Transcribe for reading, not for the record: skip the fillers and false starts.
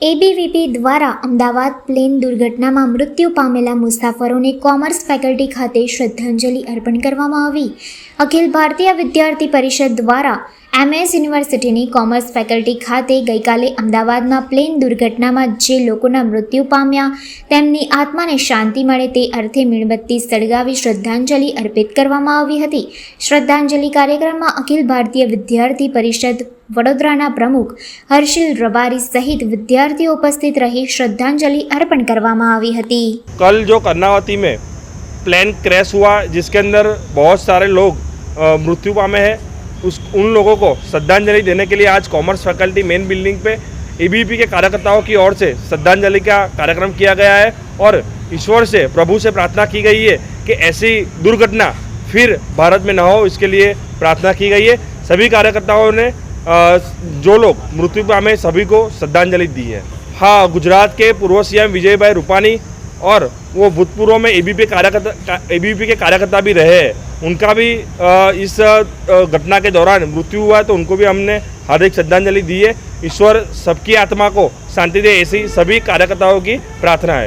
ABVP દ્વારા Ahmedabad plane દુર્ઘટનામાં મૃત્યુ પામેલા મુસાફરોને કોમર્સ ફેકલ્ટી ખાતે શ્રદ્ધાંજલિ અર્પણ કરવામાં આવી। અખિલ ભારતીય વિદ્યાર્થી પરિષદ દ્વારા MS યુનિવર્સિટીની કોમર્સ ફેકલ્ટી ખાતે ગઈકાલે અમદાવાદમાં પ્લેન દુર્ઘટનામાં જે લોકોના મૃત્યુ પામ્યા તેમની આત્માને શાંતિ મળે તે અર્થે મીણબત્તી સળગાવી શ્રદ્ધાંજલિ અર્પિત કરવામાં આવી હતી। શ્રદ્ધાંજલિ કાર્યક્રમમાં અખિલ ભારતીય વિદ્યાર્થી પરિષદ વડોદરાના પ્રमुख हर्षिल रबारी सहित विद्यार्थियों उपस्थित रही श्रद्धांजलि अर्पण करवामां आवी हती। कल जो कर्नावती में प्लेन क्रैश हुआ जिसके अंदर बहुत सारे लोग मृत्यु पामे हैं, उन लोगों को श्रद्धांजलि देने के लिए आज कॉमर्स फैकल्टी मेन बिल्डिंग पे एबीवीपी के कार्यकर्ताओं की ओर से श्रद्धांजलि का कार्यक्रम किया गया है और ईश्वर से प्रभु से प्रार्थना की गई है कि ऐसी दुर्घटना फिर भारत में न हो, इसके लिए प्रार्थना की गई है। सभी कार्यकर्ताओं ने जो लोग मृत्यु पामे सभी को श्रद्धांजलि दी है। हाँ, गुजरात के पूर्व सीएम विजयभाई रूपानी और वो भूतपूर्व में एबीवीपी के कार्यकर्ता भी रहे हैं, उनका भी इस घटना के दौरान मृत्यु हुआ है, तो उनको भी हमने हार्दिक श्रद्धांजलि दी है। ईश्वर सबकी आत्मा को शांति दे, ऐसी सभी कार्यकर्ताओं की प्रार्थना है।